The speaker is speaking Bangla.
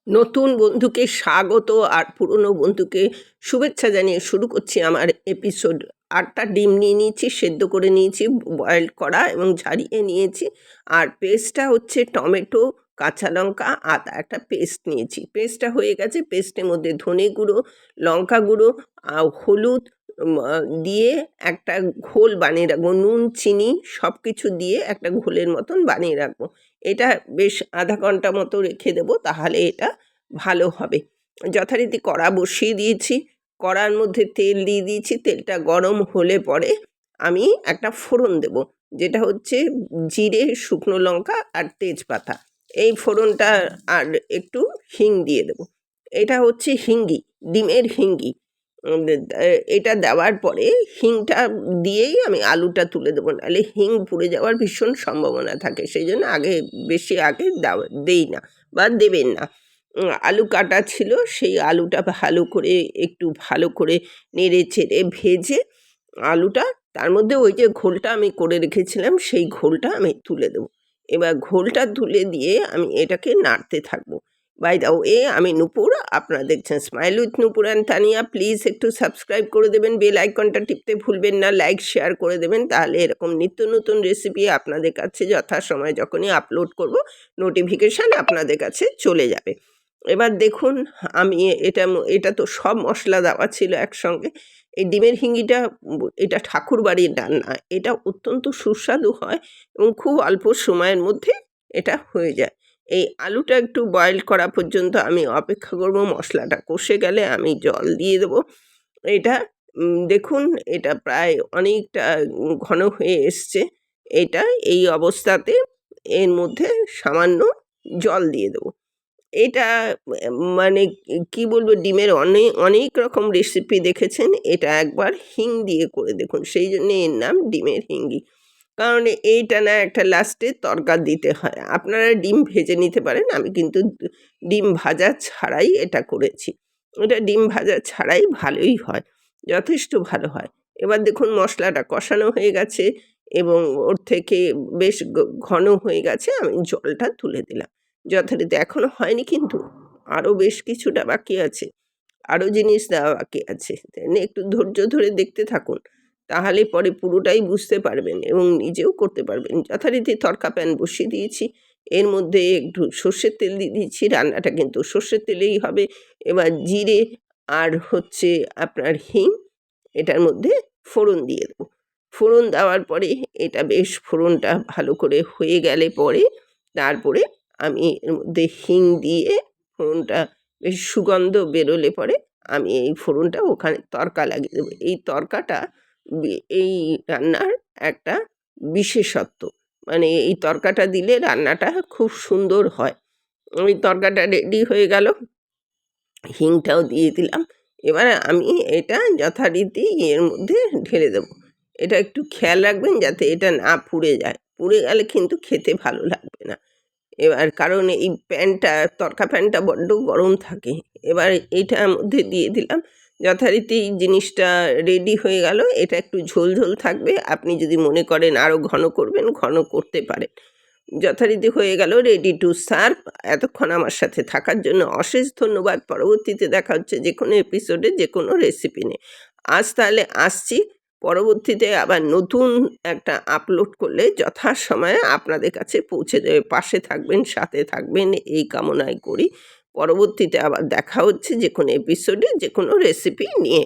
নতুন বন্ধুকে স্বাগত আর পুরনো বন্ধুকে শুভেচ্ছা জানিয়ে শুরু করছি আমার এপিসোড। ৮টা ডিম নিয়ে নিয়েছি, সেদ্ধ করে নিয়েছি, বয়েল করা এবং ঝারিয়ে নিয়েছি। আর পেস্টটা হচ্ছে টমেটো, কাঁচা লঙ্কা, আদা, একটা পেস্ট নিয়েছি। পেস্টটা হয়ে গেছে। পেস্টের মধ্যে ধনে গুঁড়ো, লঙ্কা গুঁড়ো, হলুদ দিয়ে একটা ঘোল বানিয়ে রাখবো। নুন, চিনি সব কিছু দিয়ে একটা ঘোলের মতন বানিয়ে রাখবো। এটা বেশ আধা ঘন্টা মতো রেখে দেবো, তাহলে এটা ভালো হবে। যথারীতি কড়া বসিয়ে দিয়েছি। কড়ার মধ্যে তেল দিয়ে দিয়েছি। তেলটা গরম হলে পরে আমি একটা ফোড়ন দেব, যেটা হচ্ছে জিরে, শুকনো লঙ্কা আর তেজপাতা। এই ফোড়নটা আর একটু হিং দিয়ে দেব। এটা হচ্ছে হিঙ্গি, ডিমের হিঙ্গি। এটা দেওয়ার পরে হিংটা দিয়েই আমি আলুটা তুলে দেবো, নাহলে হিং পুড়ে যাওয়ার ভীষণ সম্ভাবনা থাকে। সেই জন্য বেশি আগে দেই না বা দেবেন না। আলু কাটা ছিল, সেই আলুটা ভালো করে নেড়ে চেড়ে ভেজে আলুটা, তার মধ্যে ওই যে ঘোলটা আমি করে রেখেছিলাম সেই ঘোলটা আমি তুলে দেবো। এবার ঘোলটা তুলে দিয়ে আমি এটাকে নাড়তে থাকবো। বাই দ্য ওয়ে, আমি নূপুর, আপনারা দেখছেন smile with Nupur and Tania. Please একটু সাবস্ক্রাইব করে দেবেন, বেল আইকনটা টিপতে ভুলবেন না, লাইক শেয়ার করে দেবেন, তাহলে এরকম নিত্য নতুন রেসিপি আপনাদের কাছে যথাসময়ে যখনই আপলোড করব নোটিফিকেশান আপনাদের কাছে চলে যাবে। এবার দেখুন, আমি এটা তো সব মশলা দেওয়া ছিল একসঙ্গে। এই ডিমের হিঙ্গিটা এটা ঠাকুরবাড়ির রান্না। এটা অত্যন্ত সুস্বাদু হয় এবং খুব অল্প সময়ের মধ্যে এটা হয়ে যায়। এই আলুটা একটু বয়েল করা পর্যন্ত আমি অপেক্ষা করব। মশলাটা কষে গেলে আমি জল দিয়ে দেবো। এটা দেখুন, এটা প্রায় অনেকটা ঘন হয়ে এসছে। এই অবস্থাতে এর মধ্যে সামান্য জল দিয়ে দেবো। এটা মানে কি বলবো, ডিমের অনেক রকম রেসিপি দেখেছেন, এটা একবার হিং দিয়ে করে দেখুন। সেই জন্য এর নাম ডিমের হিঙ্গি। কারণ এইটা না একটা লাস্টে তড়কা দিতে হয়। আপনারা ডিম ভেজে নিতে পারেন, আমি কিন্তু ডিম ভাজা ছাড়াই এটা করেছি। এটা ডিম ভাজা ছাড়াই ভালোই হয়, যথেষ্ট ভালো হয়। এবার দেখুন মশলাটা কষানো হয়ে গেছে এবং ওর থেকে বেশ ঘন হয়ে গেছে। আমি জলটা তুলে দিলাম যথারীতি। এখনো হয়নি কিন্তু, আরও বেশ কিছুটা বাকি আছে, আরও জিনিস দেওয়া বাকি আছে। একটু ধৈর্য ধরে দেখতে থাকুন, তাহলে পরে পুরোটাই বুঝতে পারবেন এবং নিজেও করতে পারবেন। যথারীতি তড়কা প্যান বসিয়ে দিয়েছি, এর মধ্যে একটু সর্ষের তেল দিয়ে দিচ্ছি। রান্নাটা কিন্তু সর্ষের তেলেই হবে। এবার জিরে আর হচ্ছে আপনার হিং, এটার মধ্যে ফোড়ন দিয়ে দেবো। ফোড়ন দেওয়ার পরে এটা বেশ ফোড়নটা ভালো করে হয়ে গেলে পরে তারপরে আমি এর মধ্যে হিং দিয়ে ফোড়নটা বেশ সুগন্ধ বেরোলে পরে আমি এই ফোড়নটা ওখানে তড়কা লাগিয়ে দেবো। এই তড়কাটা এই রান্নার একটা বিশেষত্ব। মানে এই তড়কাটা দিলে রান্নাটা খুব সুন্দর হয়। ওই তড়কাটা রেডি হয়ে গেল, হিংটাও দিয়ে দিলাম। এবারে আমি এটা যথারীতি এর মধ্যে ঢেলে দেবো। এটা একটু খেয়াল রাখবেন যাতে এটা না পুড়ে যায়। পুড়ে গেলে কিন্তু খেতে ভালো লাগবে না। এবার কারণ এই প্যানটা, তড়কা প্যানটা বড্ড গরম থাকে। এবার এইটার মধ্যে দিয়ে দিলাম। যথারীতি জিনিসটা রেডি হয়ে গেল। এটা একটু ঝোল ঝোল থাকবে। আপনি যদি মনে করেন আরও ঘন করবেন, ঘন করতে পারেন। যথারীতি হয়ে গেল, রেডি টু সার্ভ। এতক্ষণ আমার সাথে থাকার জন্য অশেষ ধন্যবাদ। পরবর্তীতে দেখা হচ্ছে যে কোনো এপিসোডে যে কোনো রেসিপি নিয়ে। আজ তাহলে আসছি। পরবর্তীতে আবার নতুন একটা আপলোড করলে যথাসময়ে আপনাদের কাছে পৌঁছে দেবে। পাশে থাকবেন, সাথে থাকবেন, এই কামনাই করি। পরবর্তীতে আবার দেখা হচ্ছে যে কোনো এপিসোডে যে কোনো রেসিপি নিয়ে।